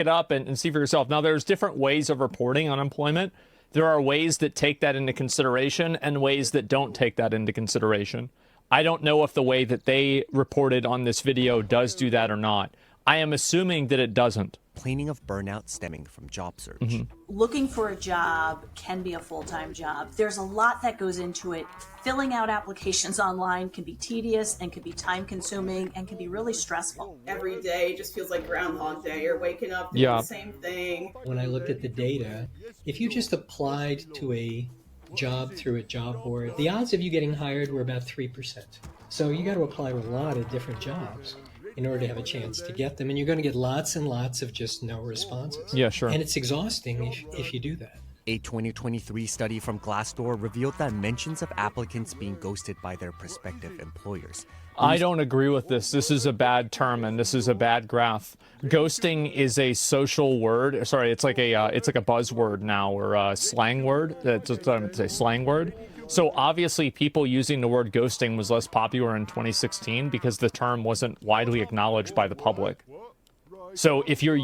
it up and see for yourself. Now, there's different ways of reporting unemployment. There are ways that take that into consideration and ways that don't take that into consideration. I don't know if the way that they reported on this video does do that or not. I am assuming that it doesn't. Complaining of burnout stemming from job search. Looking for a job can be a full-time job. There's a lot that goes into it. Filling out applications online can be tedious and can be time-consuming and can be really stressful. Every day just feels like Groundhog Day. You're waking up doing the same thing. When I looked at the data, if you just applied to a job through a job board, the odds of you getting hired were about 3%. So you got to apply to a lot of different jobs in order to have a chance to get them. And you're going to get lots and lots of just no responses. Yeah, sure. And it's exhausting if you do that. A 2023 study from Glassdoor revealed that mentions of applicants being ghosted by their prospective employers. I don't agree with this. This is a bad term and this is a bad graph. Ghosting is a social word. Sorry, it's like a buzzword now, or a slang word. It's a slang word. So obviously people using the word ghosting was less popular in 2016 because the term wasn't widely acknowledged by the public. So if you're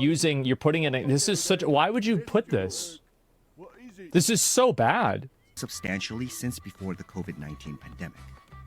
putting it in, this is such, why would you put this? This is so bad. Substantially since before the COVID-19 pandemic.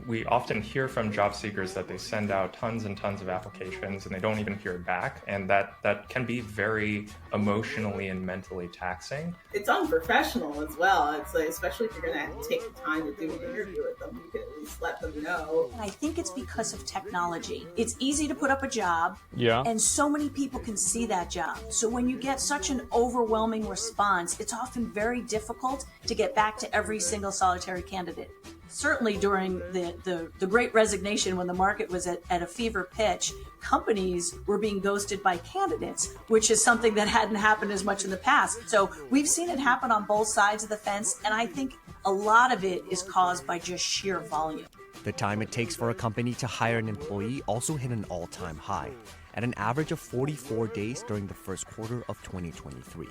We often hear from job seekers that they send out tons and tons of applications and they don't even hear back. And that can be very emotionally and mentally taxing. It's unprofessional as well. It's like, especially if you're going to take the time to do an interview with them, you can at least let them know. And I think it's because of technology. It's easy to put up a job, and so many people can see that job. So when you get such an overwhelming response, it's often very difficult to get back to every single solitary candidate. Certainly during the Great Resignation, when the market was at a fever pitch, companies were being ghosted by candidates, which is something that hadn't happened as much in the past. So we've seen it happen on both sides of the fence, and I think a lot of it is caused by just sheer volume. The time it takes for a company to hire an employee also hit an all-time high, at an average of 44 days during the first quarter of 2023,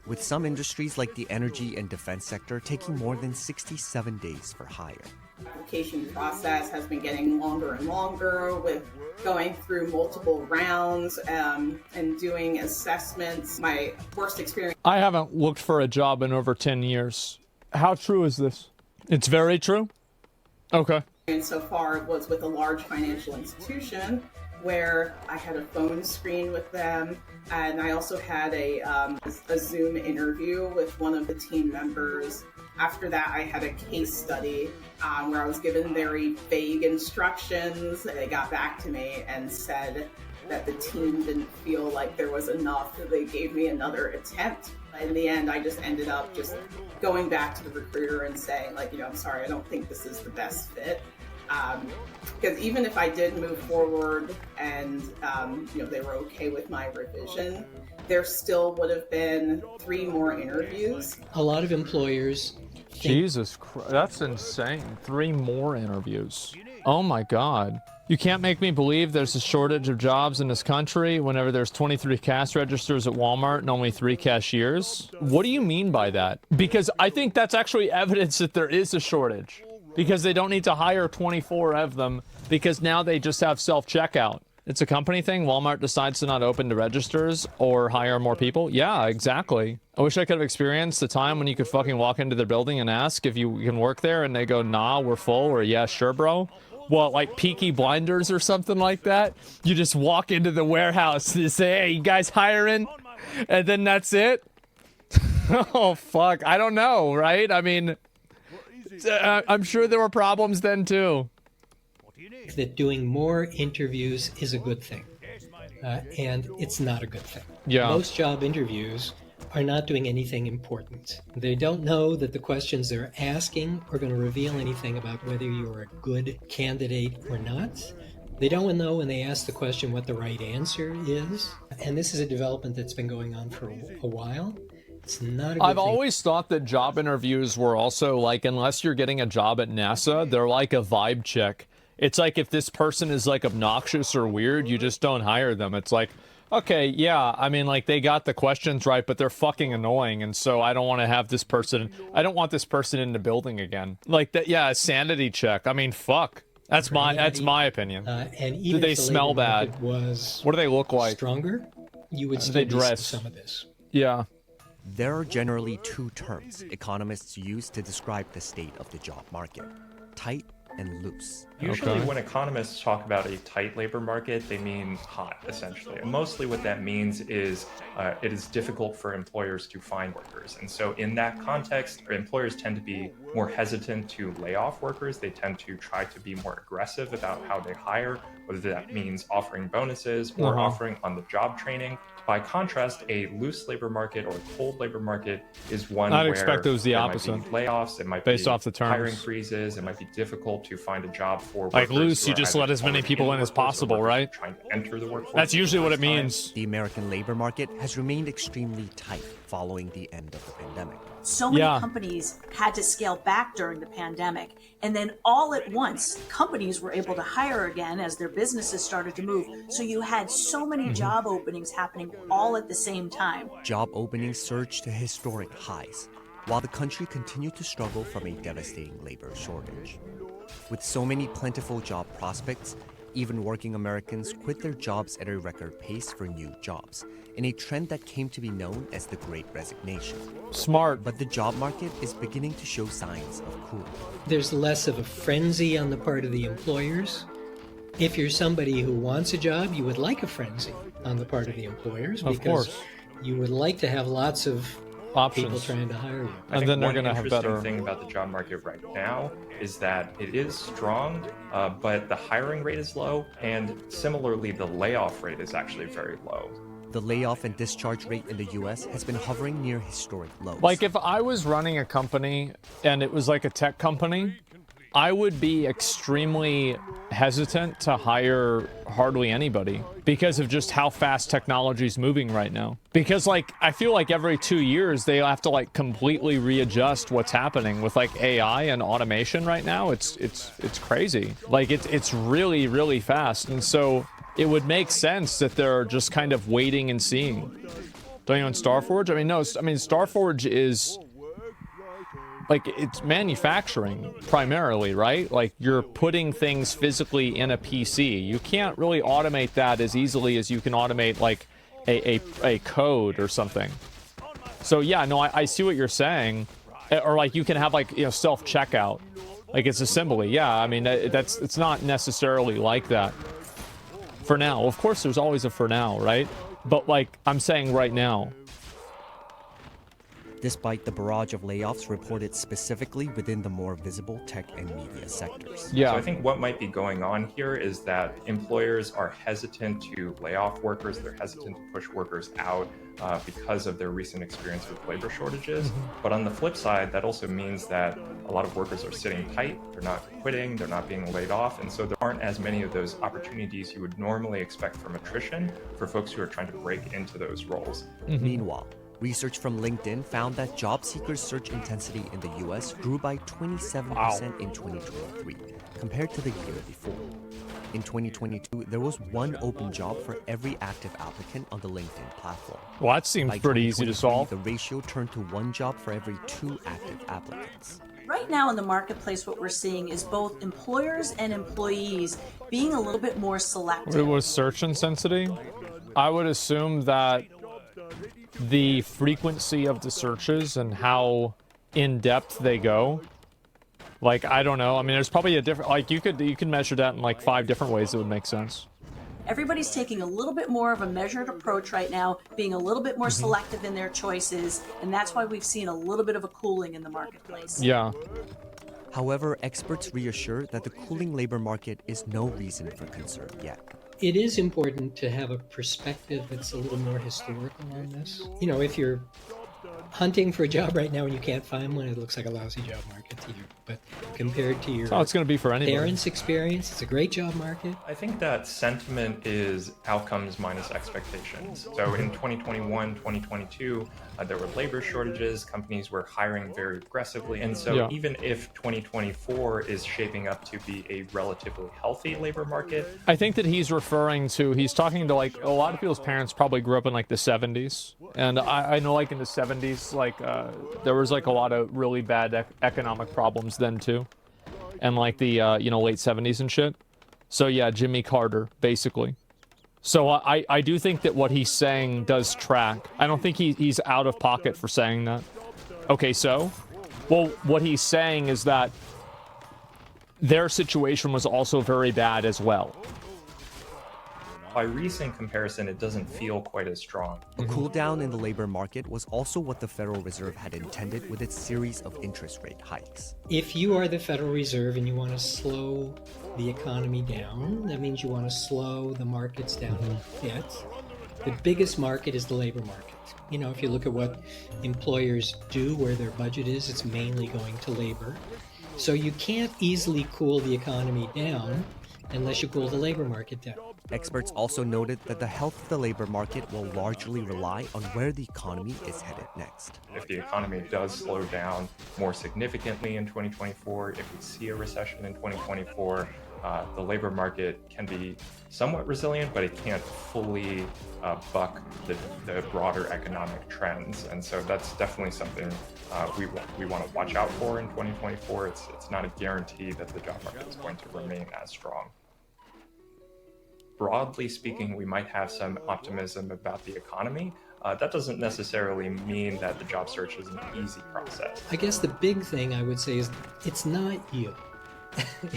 with some industries like the energy and defense sector taking more than 67 days for hire. The application process has been getting longer and longer, with going through multiple rounds and doing assessments. My worst experience. I haven't looked for a job in over 10 years. How true is this? It's very true? Okay. And so far was with a large financial institution where I had a phone screen with them, and I also had a Zoom interview with one of the team members. After that, I had a case study where I was given very vague instructions. They got back to me and said that the team didn't feel like there was enough. They gave me another attempt. In the end, I just ended up just going back to the recruiter and saying, like, I'm sorry, I don't think this is the best fit. Because even if I did move forward and, they were okay with my revision, there still would have been 3 more interviews. A lot of employers Jesus Christ, that's insane. 3 more interviews. Oh my God. You can't make me believe there's a shortage of jobs in this country whenever there's 23 cash registers at Walmart and only 3 cashiers. What do you mean by that? Because I think that's actually evidence that there is a shortage. Because they don't need to hire 24 of them, because now they just have self-checkout. It's a company thing. Walmart decides to not open the registers or hire more people. Yeah, exactly. I wish I could have experienced the time when you could fucking walk into their building and ask if you can work there, and they go, nah, we're full, or yeah, sure, bro. Well, like Peaky Blinders or something like that. You just walk into the warehouse and say, hey, you guys hiring? And then that's it? Oh, fuck. I don't know, right? I mean, I'm sure there were problems then, too. that doing more interviews is a good thing, and it's not a good thing. Yeah. Most job interviews are not doing anything important. They don't know that the questions they're asking are going to reveal anything about whether you're a good candidate or not. They don't know when they ask the question what the right answer is. And this is a development that's been going on for a while. It's not a good I've thing. always thought that job interviews were also like, unless you're getting a job at NASA, they're like a vibe check. It's like if this person is like obnoxious or weird, you just don't hire them. It's like, okay, yeah, I mean, like they got the questions right, but they're fucking annoying. And so I don't want to have this person, I don't want this person in the building again. Like that, yeah, a sanity check. I mean, fuck. That's my opinion. And even Do they if the smell labor bad? market was What do they look like? stronger, you would They still be dress. some of this. Yeah. There are generally two terms economists use to describe the state of the job market: tight and loose. Usually Okay. when economists talk about a tight labor market, they mean hot, essentially. And mostly what that means is it is difficult for employers to find workers. And so in that context, employers tend to be more hesitant to lay off workers. They tend to try to be more aggressive about how they hire, whether that means offering bonuses or offering on-the-job training. By contrast, a loose labor market or a cold labor market is one I'd where expect it was the there opposite. might be layoffs, it might Based be off the terms. hiring freezes, it might be difficult to find a job for Like workers loose, who you are just either let as many already people the in as workforce or possible, workers right? trying to enter the workforce That's for the usually what first it time. means. The American labor market has remained extremely tight following the end of the pandemic. So many Yeah. companies had to scale back during the pandemic. And then all at once, companies were able to hire again as their businesses started to move. So you had so many job openings happening all at the same time. Job openings surged to historic highs, while the country continued to struggle from a devastating labor shortage. With so many plentiful job prospects, even working Americans quit their jobs at a record pace for new jobs, in a trend that came to be known as the Great Resignation. Smart. But the job market is beginning to show signs of cooling. There's less of a frenzy on the part of the employers. If you're somebody who wants a job, you would like a frenzy on the part of the employers Of because course. you would like to have lots of people Options. trying to hire you. I And think then they're one going to have interesting better. thing about the job market right now is that it is strong, but the hiring rate is low, and similarly, the layoff rate is actually very low. The layoff and discharge rate in the US has been hovering near historic lows. Like if I was running a company and it was like a tech company, I would be extremely hesitant to hire hardly anybody because of just how fast technology is moving right now. Because like I feel like every 2 years they have to like completely readjust what's happening with like AI and automation right now. It's crazy. Like it's really fast. And so it would make sense that they're just kind of waiting and seeing. Don't you want Starforge? I mean, no, I mean Starforge is like it's manufacturing primarily, right? Like you're putting things physically in a PC. You can't really automate that as easily as you can automate like a code or something. So yeah, no, I see what you're saying. Or like you can have like, you know, self-checkout. Like it's assembly. Yeah, I mean, it's not necessarily like that. For now. Of course, there's always a for now, right? But like I'm saying right now. Despite the barrage of layoffs reported specifically within the more visible tech and media sectors. Yeah. So I think what might be going on here is that employers are hesitant to lay off workers. They're hesitant to push workers out because of their recent experience with labor shortages. But on the flip side, that also means that a lot of workers are sitting tight. They're not quitting. They're not being laid off. And so there aren't as many of those opportunities you would normally expect from attrition for folks who are trying to break into those roles. Meanwhile, research from LinkedIn found that job seekers' search intensity in the US grew by 27% in 2023 compared to the year before. In 2022, there was one open job for every active applicant on the LinkedIn platform. Well, that seems By pretty easy to 2023, solve. The ratio turned to one job for every 2 active applicants. Right now in the marketplace, what we're seeing is both employers and employees being a little bit more It selective. was search intensity. I would assume that the frequency of the searches and how in depth they go. Like, I don't know. I mean, there's probably a different, like you can measure that in like 5 different ways that would make sense. Everybody's taking a little bit more of a measured approach right now, being a little bit more selective in their choices, and that's why we've seen a little bit of a cooling in the marketplace. Yeah. However, experts reassure that the cooling labor market is no reason for concern yet. It is important to have a perspective that's a little more historical on this. You know, if you're hunting for a job right now and you can't find one, it looks like a lousy job market to you. But compared to your That's how it's going to be for anybody. parents' experience, it's a great job market. I think that sentiment is outcomes minus expectations. So in 2021, 2022, there were labor shortages, companies were hiring very aggressively. And so even if 2024 is shaping up to be a relatively healthy labor market, I think that he's talking to like a lot of people's parents probably grew up in like the 70s. And I know like in the 70s, like there was like a lot of really bad economic problems then too. And like the, late 70s and shit. So yeah, Jimmy Carter, basically. So I do think that what he's saying does track. I don't think he's out of pocket for saying that. Okay, so? Well, what he's saying is that their situation was also very bad as well. By recent comparison, it doesn't feel quite as strong. A cool down in the labor market was also what the Federal Reserve had intended with its series of interest rate hikes. If you are the Federal Reserve and you want to slow the economy down, that means you want to slow the markets down a bit. The biggest market is the labor market. You know, if you look at what employers do, where their budget is, it's mainly going to labor. So you can't easily cool the economy down unless you cool the labor market down. Experts also noted that the health of the labor market will largely rely on where the economy is headed next. If the economy does slow down more significantly in 2024, if we see a recession in 2024, the labor market can be somewhat resilient, but it can't fully buck the broader economic trends. And so that's definitely something we want to watch out for in 2024. It's not a guarantee that the job market is going to remain as strong. Broadly speaking, we might have some optimism about the economy. That doesn't necessarily mean that the job search is an easy process. I guess the big thing I would say is it's not you.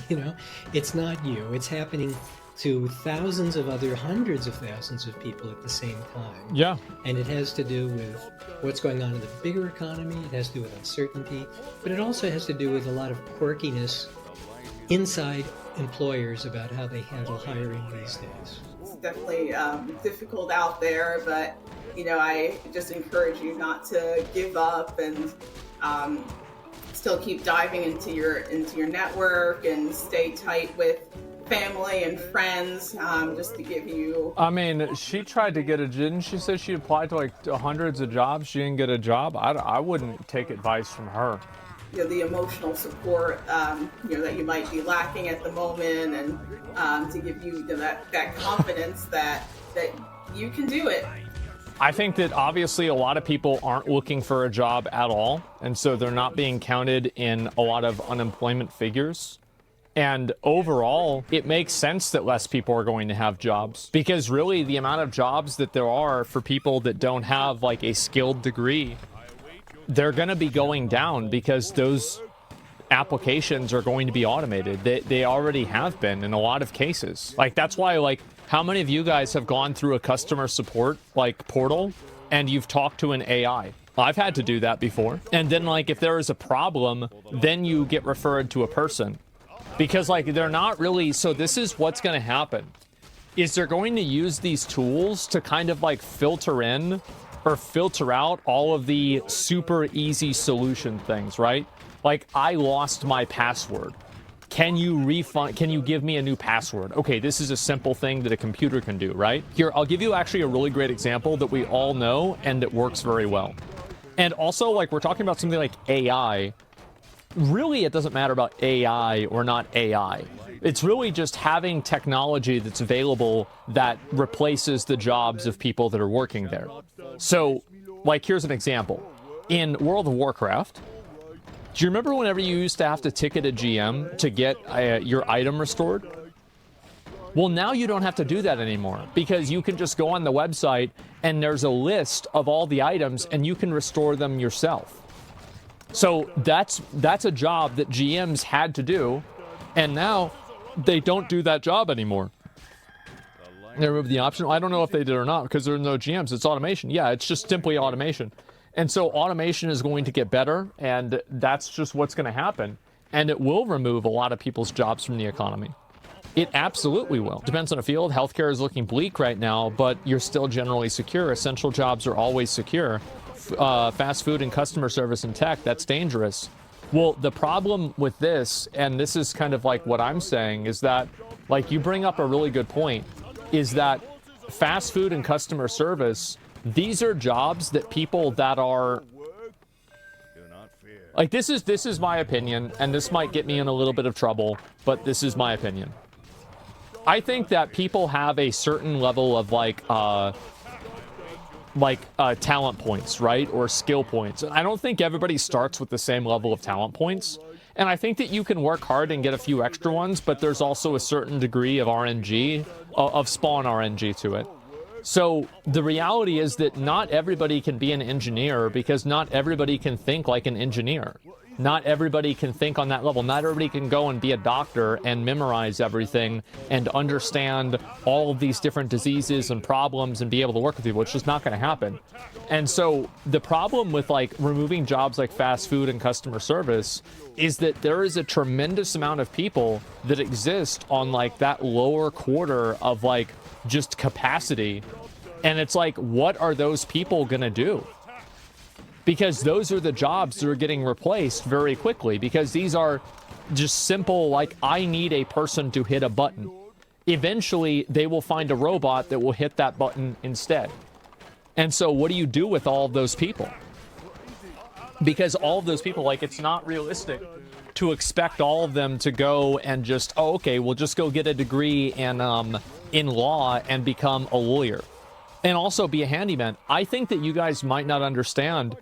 You know, it's not you. It's happening to thousands of other hundreds of thousands of people at the same time. Yeah. And it has to do with what's going on in the bigger economy. It has to do with uncertainty, but it also has to do with a lot of quirkiness inside employers about how they handle hiring these days. It's definitely difficult out there, but you know, I just encourage you not to give up and still keep diving into your network and stay tight with family and friends, just to give you... I mean, she tried to get didn't she say she applied to like hundreds of jobs? She didn't get a job. I wouldn't take advice from her. You know, the emotional support, you know, that you might be lacking at the moment, and to give you that confidence that you can do it. I think that obviously a lot of people aren't looking for a job at all, and so they're not being counted in a lot of unemployment figures. And overall, it makes sense that less people are going to have jobs, because really the amount of jobs that there are for people that don't have like a skilled degree, they're going to be going down because those applications are going to be automated. They already have been in a lot of cases. Like, that's why, like, how many of you guys have gone through a customer support like portal and you've talked to an AI? I've had to do that before. And then, like, if there is a problem, then you get referred to a person, because like they're not really. So this is what's going to happen, is they're going to use these tools to kind of like filter in or filter out all of the super easy solution things, right? Like, I lost my password. Can you give me a new password? Okay, this is a simple thing that a computer can do, right? Here, I'll give you actually a really great example that we all know and that works very well. And also, like, we're talking about something like AI. Really, it doesn't matter about AI or not AI. It's really just having technology that's available that replaces the jobs of people that are working there. So, like, here's an example. In World of Warcraft, do you remember whenever you used to have to ticket a GM to get your item restored? Well, now you don't have to do that anymore, because you can just go on the website and there's a list of all the items and you can restore them yourself. So that's a job that GMs had to do, and now they don't do that job anymore. They removed the option. I don't know if they did or not, because there are no GMs. It's automation. Yeah, it's just simply automation. And so automation is going to get better, and that's just what's going to happen. And it will remove a lot of people's jobs from the economy. It absolutely will. Depends on the field. Healthcare is looking bleak right now, but you're still generally secure. Essential jobs are always secure. Fast food and customer service and tech, that's dangerous. Well, the problem with this, and this is kind of like what I'm saying, is that, like, you bring up a really good point, is that fast food and customer service, these are jobs that people that are, like, this is my opinion, and this might get me in a little bit of trouble, but this is my opinion. I think that people have a certain level of talent points, right? Or skill points. I don't think everybody starts with the same level of talent points. And I think that you can work hard and get a few extra ones, but there's also a certain degree of RNG, of spawn RNG to it. So the reality is that not everybody can be an engineer because not everybody can think like an engineer. Not everybody can think on that level. Not everybody can go and be a doctor and memorize everything and understand all of these different diseases and problems and be able to work with people. It's just not going to happen. And so the problem with like removing jobs like fast food and customer service is that there is a tremendous amount of people that exist on like that lower quarter of like just capacity. And it's like, what are those people going to do? Because those are the jobs that are getting replaced very quickly, because these are just simple, like, I need a person to hit a button. Eventually, they will find a robot that will hit that button instead. And so what do you do with all of those people? Because all of those people, like, it's not realistic to expect all of them to go and just, oh, okay, we'll just go get a degree in law and become a lawyer. And also be a handyman. I think that you guys might not understand,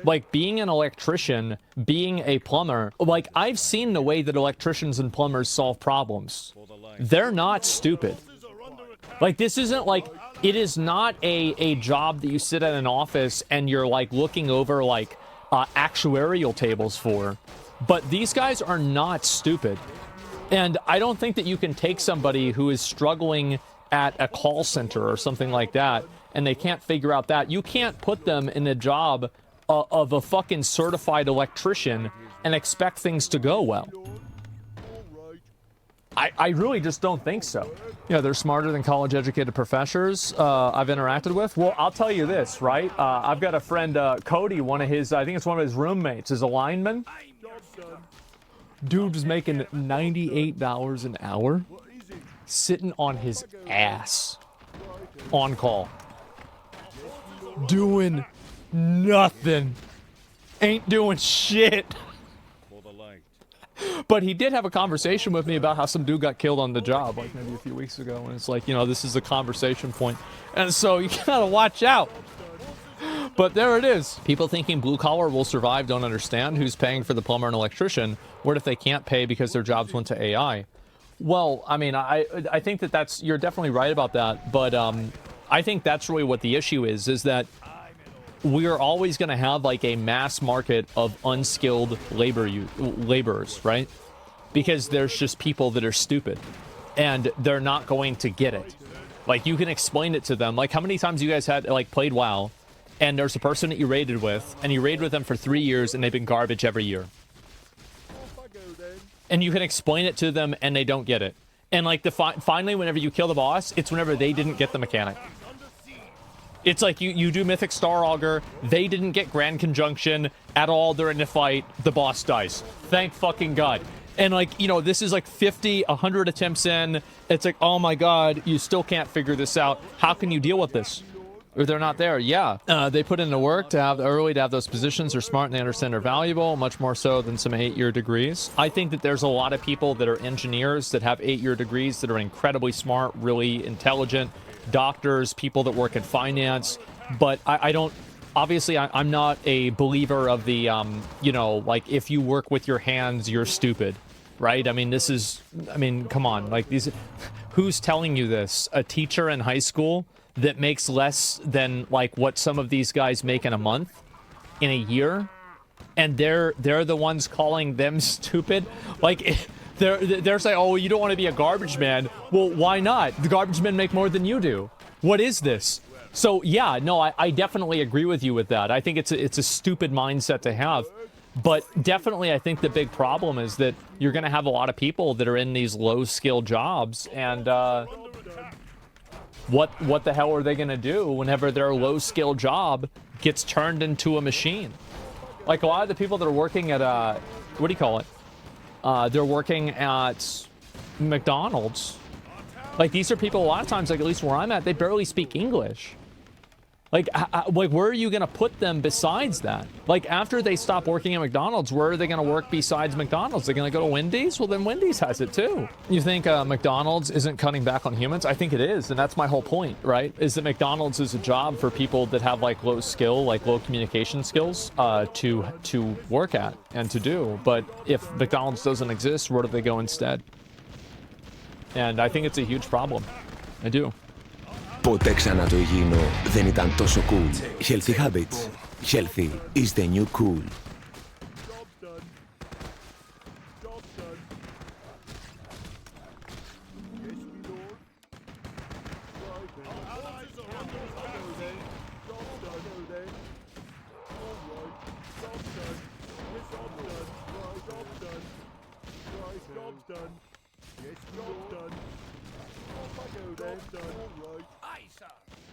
like, being an electrician, being a plumber, like, I've seen the way that electricians and plumbers solve problems. They're not stupid. Like, this isn't like, it is not a job that you sit at an office and you're, like, looking over, like, actuarial tables for. But these guys are not stupid. And I don't think that you can take somebody who is struggling at a call center or something like that, and they can't figure out that. You can't put them in a job of a fucking certified electrician and expect things to go well. I really just don't think so. You know, they're smarter than college-educated professors I've interacted with. Well, I'll tell you this, right? I've got a friend, Cody, one of his, I think it's one of his roommates, is a lineman. Dude was making $98 an hour. Sitting on his ass on call, doing nothing, ain't doing shit. But he did have a conversation with me about how some dude got killed on the job, like maybe a few weeks ago, and it's like, you know, this is a conversation point, and so you gotta watch out. But there it is. People thinking blue collar will survive don't understand who's paying for the plumber and electrician. What if they can't pay because their jobs went to AI? Well, I mean, I think that that's, you're definitely right about that, but I think that's really what the issue is that we are always going to have like a mass market of unskilled laborers, right? Because there's just people that are stupid and they're not going to get it. Like, you can explain it to them. Like, how many times you guys had like played WoW and there's a person that you raided with and you raided with them for 3 years and they've been garbage every year? And you can explain it to them and they don't get it. And like finally, whenever you kill the boss, it's whenever they didn't get the mechanic. It's like you do Mythic Star Augur, they didn't get Grand Conjunction at all during the fight, the boss dies. Thank fucking God. And like, you know, this is like 50, 100 attempts in. It's like, oh my God, you still can't figure this out. How can you deal with this? Or they're not there. Yeah, they put in the work to have early to have those positions. They're smart and they understand they're valuable, much more so than some 8-year degrees. I think that there's a lot of people that are engineers that have 8-year degrees that are incredibly smart, really intelligent, doctors, people that work in finance. But I don't, obviously I'm not a believer of the, you know, like, if you work with your hands, you're stupid, right? I mean, this is, I mean, come on, like, these, who's telling you this? A teacher in high school that makes less than like what some of these guys make in a month, in a year, and they're the ones calling them stupid? Like, they're saying, oh, you don't want to be a garbage man. Well, why not? The garbage men make more than you do. What is this? So yeah, no, I definitely agree with you with that. I think it's a stupid mindset to have. But definitely, I think the big problem is that you're going to have a lot of people that are in these low-skill jobs, and what the hell are they going to do whenever their low-skill job gets turned into a machine? Like, a lot of the people that are working at, what do you call it? They're working at McDonald's. Like, these are people, a lot of times, like, at least where I'm at, they barely speak English. Like, like, where are you going to put them besides that? Like, after they stop working at McDonald's, where are they going to work besides McDonald's? They're going to go to Wendy's? Well, then Wendy's has it too. You think McDonald's isn't cutting back on humans? I think it is, and that's my whole point, right? Is that McDonald's is a job for people that have like low skill, like low communication skills to work at and to do. But if McDonald's doesn't exist, where do they go instead? And I think it's a huge problem. I do. Ποτέ ξανά το υγιεινό δεν ήταν τόσο cool. Healthy habits. Healthy is the new cool.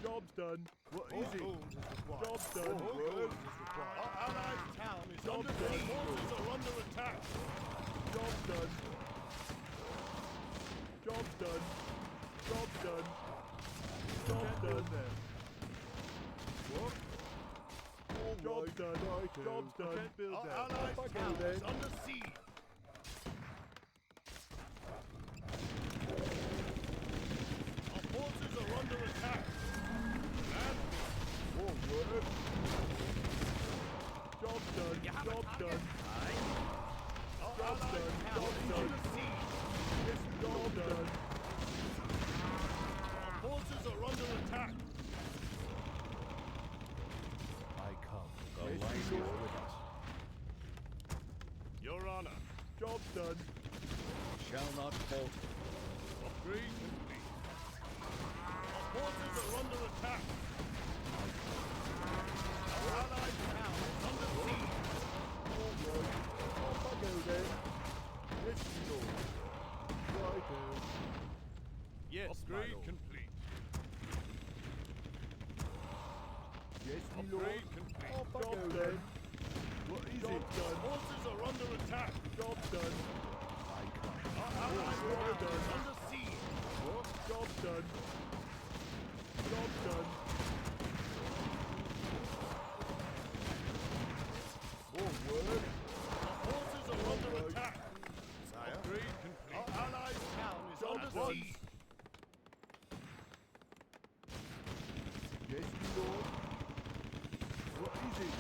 Job's done. What is it? Job's done. Our allied town is under siege. Forces are under attack. Job's done. Job's done. Job's done. Job's done. What? Job's done. Job's done. Our allied town is under siege. Our forces are under attack. Forward. Job done. Job done. Job done. Job done. Yes, job done. Our forces are under attack. I come. The light is with us. Your Honor. Job done. Shall not falter. Upgrade complete. Our forces are under attack. Our allied town is under siege. All right. Off I go then. Yes, Lord. Righto. Yes, upgrade complete. Yes, upgrade complete. Off I go then. What is it done? Forces are under attack. Job done. I come. Our allied town is under siege. What? Job done. Job done. Forward. Our forces are under attack. Sire. Upgrade complete. Our allied town is under siege. Yes, my lord. What is it?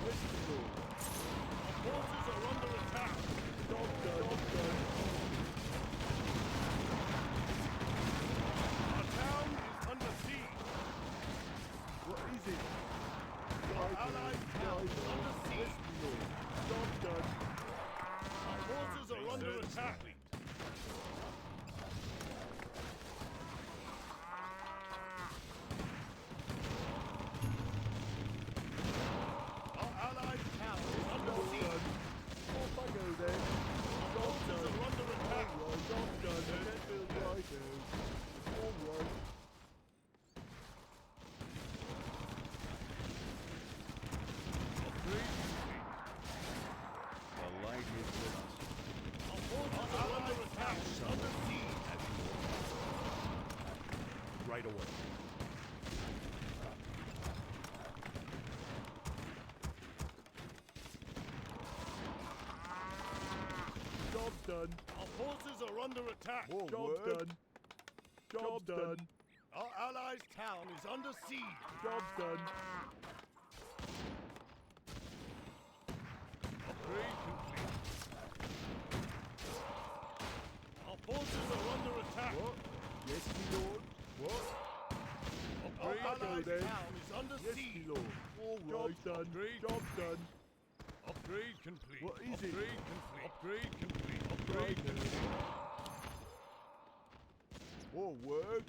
Yes, my lord. Our forces are under attack. Job done. Job done. Our town is under siege. What is it? Our allied town is under siege. Yes, my lord. Job done. Our forces are under attack. Our allied town is under siege. Off I go then. Our forces are under attack. Job done. Righto. All right. Upgrade complete. The light is with us. Our forces are under attack. Under siege. Right away. Job done. Our forces are under attack. Job done. Job done. Our allies' town is under siege. Job done. Upgrade complete. Our forces are under attack. What? Yes, my lord. What? Upgrade our allies' town is under siege. Yes, my lord. All right. Job done. Upgrade. Job done. Upgrade complete. What is it? Upgrade complete. Upgrade complete. Upgrade complete. Forward.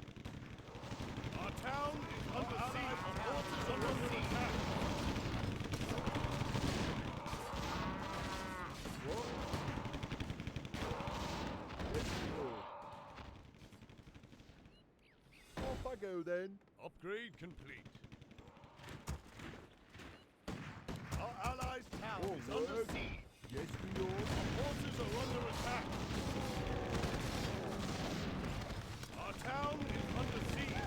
Our town is under siege. Our forces are under attack. What? Yes, my lord. Off I go then. Upgrade complete. Our allies' town is under siege. Yes, my lord. Our forces are under attack. Our town is under siege.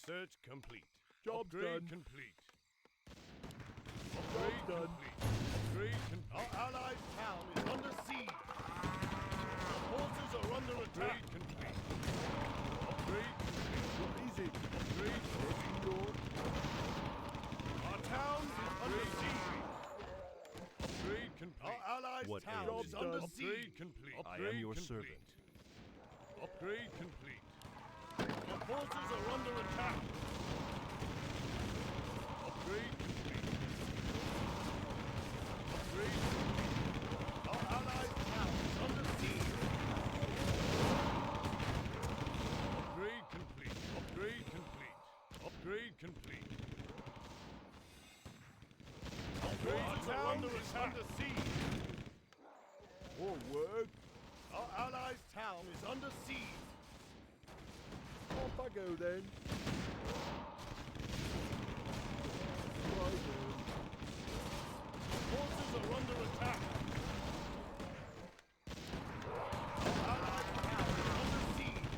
Research complete. Job done. Complete. Upgrade done. Complete. Upgrade complete. Our allied town is under siege. Our forces are under attack. Upgrade complete. Upgrade complete. Not easy. Upgrade complete. Our town is under siege. Upgrade complete. Our allied town is under siege. Upgrade complete. I am your servant. Upgrade complete. Our forces are under attack. Upgrade complete. Upgrade complete. Our allied town is under siege. Upgrade complete. Upgrade complete. Upgrade complete. Our town is under siege. Forward. Our allies' town is under siege. Off I go then. Right then. Forces are under attack. Our allies' town is under siege.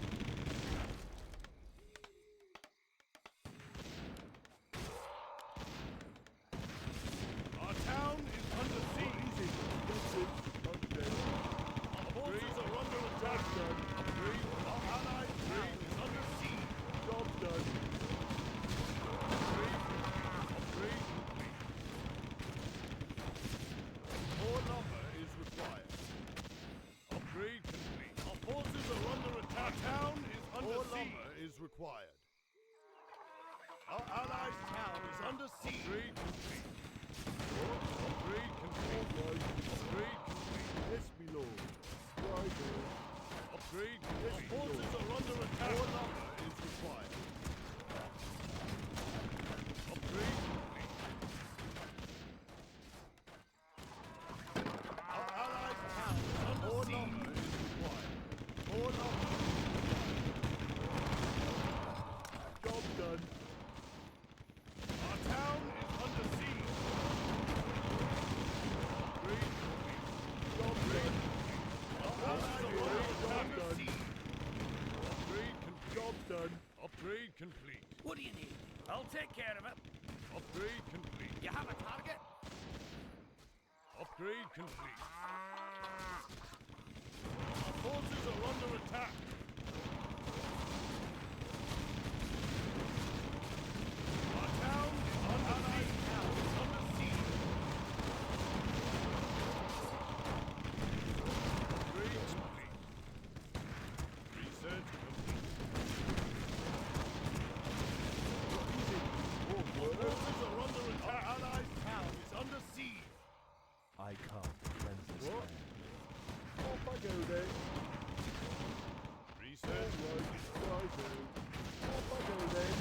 Our town is under siege. Easy. That's it. Okay. Our forces are under attack. Upgrade. Our allied town is under siege. Job done. Upgrade. Upgrade complete. More lumber is required. Upgrade complete. Our forces are under attack. Our town is under siege. More lumber is required. Our allied town is under siege. Upgrade complete. Upgrade complete. Upgrade complete. Yes, my lord. Right there. Upgrade complete. Yes, forces are under attack. More lumber is required. Upgrade complete. Our allied town is under siege. More lumber is required. More lumber. Job done. Our town is under siege. Upgrade complete. Job done. Our allies are under siege. Upgrade complete. Job done. Upgrade complete. What do you need? I'll take care of it. Upgrade complete. You have a target? Upgrade complete. Our forces are under attack. Our town is under siege. Town is under siege. Upgrade complete. Research complete. Our forces are under attack. Our allied town is under siege. I come to cleanse this land. Off I go then. Research right. Off I go then.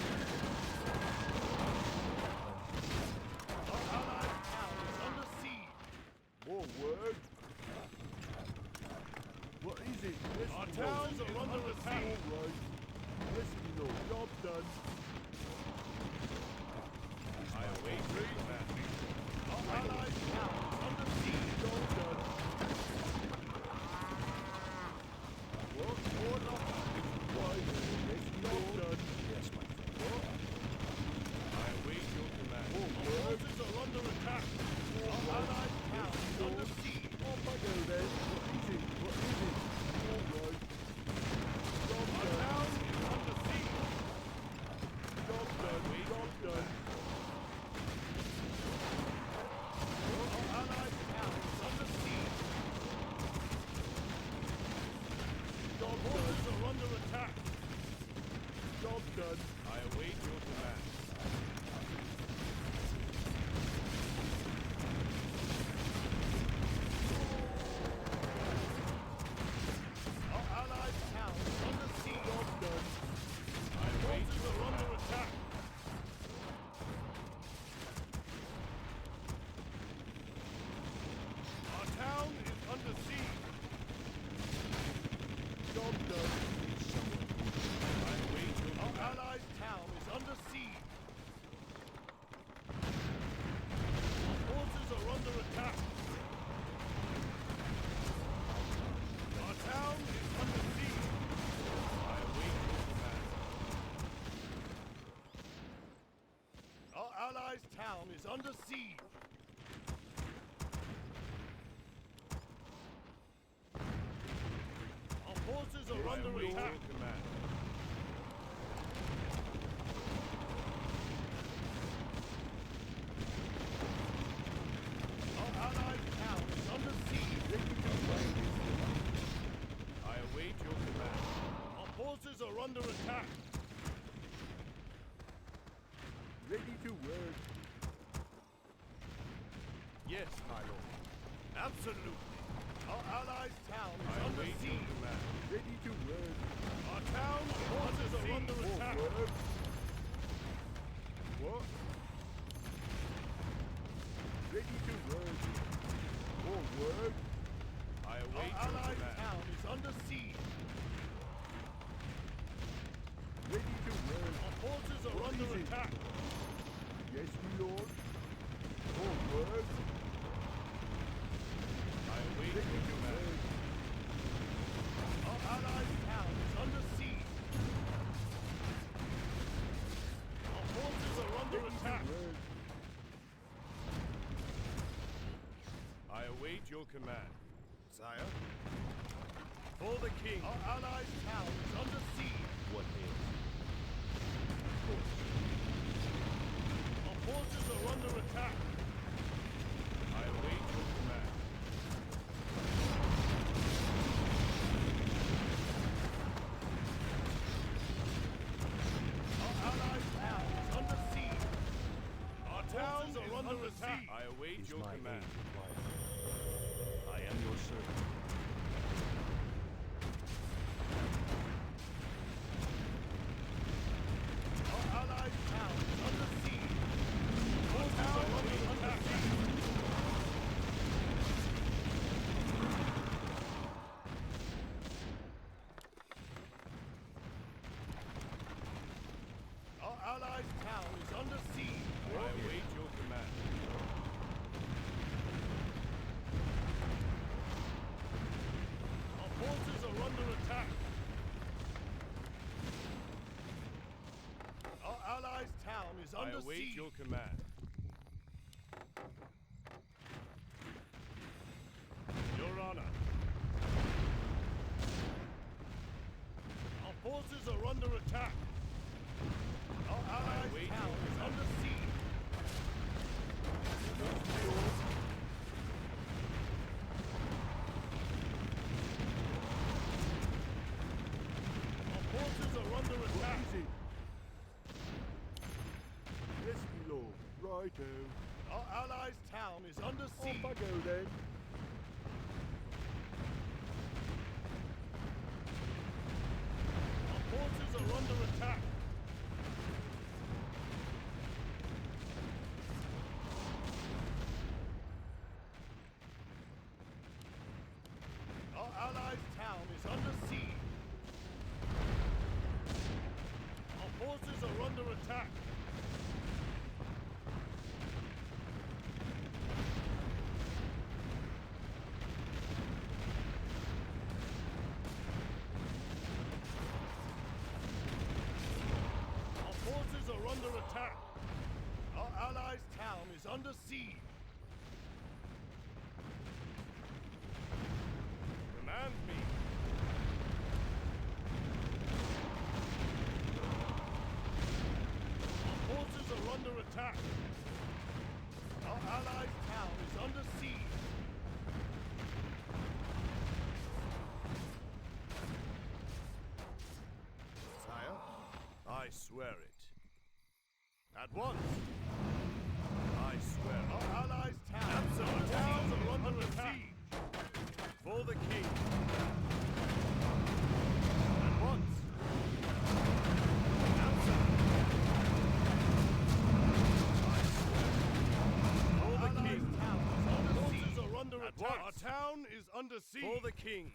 Our allied town is under siege. More word. What is it? Yes, our towns are under attack. All right. Yes, my lord. Job done. I await your command. Our allied town is under siege. Job done. What? More lumber. Right. Yes, job done. Yes, my friend. What? I await your command. Our forces are under attack. Our allied town is under siege. Off I go then. What is it? What is it? All right. Job done. Our town is under siege. is under siege. Our forces are under attack. Command. Our allied town is under siege. I await your command. Our forces are under attack. Ready to work. Yes, my lord. Absolutely. Our allies' town is under siege. Ready to work. Our town forces are under attack. Work. What? Ready to work. More work. I await our allies' town is under siege. Ready to work. Our forces are under attack. Yes, my lord. More work. I await your command. Our allies' town is under siege. Our forces are under attack. I await your command. Sire? For the king. Our allies' town is under siege. What is? Our forces are under attack. I await your command. Our allies' town is under siege. Our towns are under attack. I await your command. I am your servant. Our allies' town is under siege. Our towns are under attack. Our allies' town is under siege. I await your command. Our forces are under attack. Our allies' town is under siege. I await your command. Your honor. Our forces are under attack. Our allies' town is under siege. Our forces are under attack. Yes, my lord. Righto. Our allies' town is under siege. Off I go then. Our forces are under attack. Our allies' town is under siege. Our forces are under attack. Our forces are under attack. Our allies' town is under siege. Command me. Our forces are under attack. Our allies' town is under siege. Sire, I swear it. At once. I swear. Our allies' towns are under attack. For the king. At once. Answer. I swear. For the king. Forces are under attack. Our town is under siege. For the king.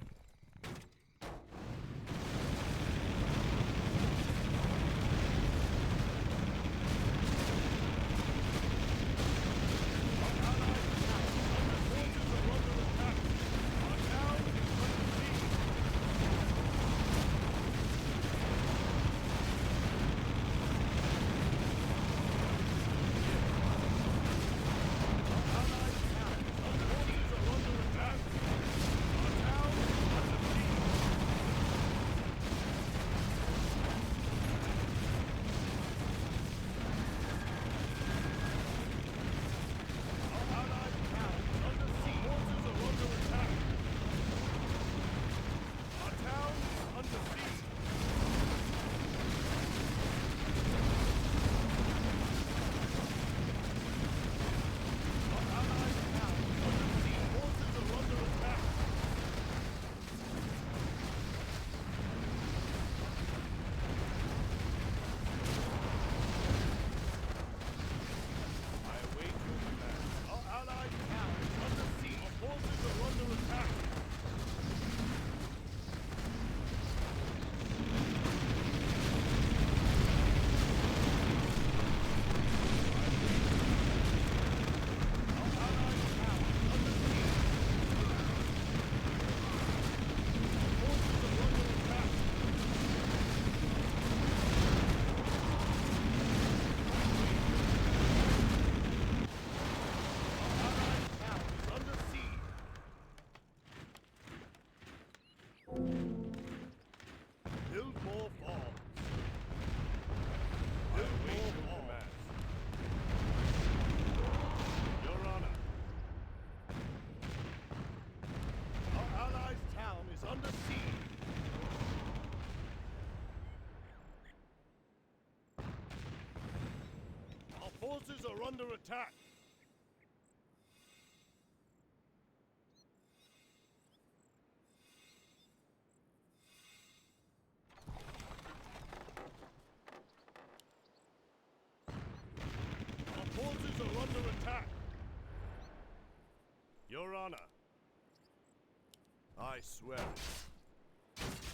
under attack. Our forces are under attack. Your Honor. I swear it.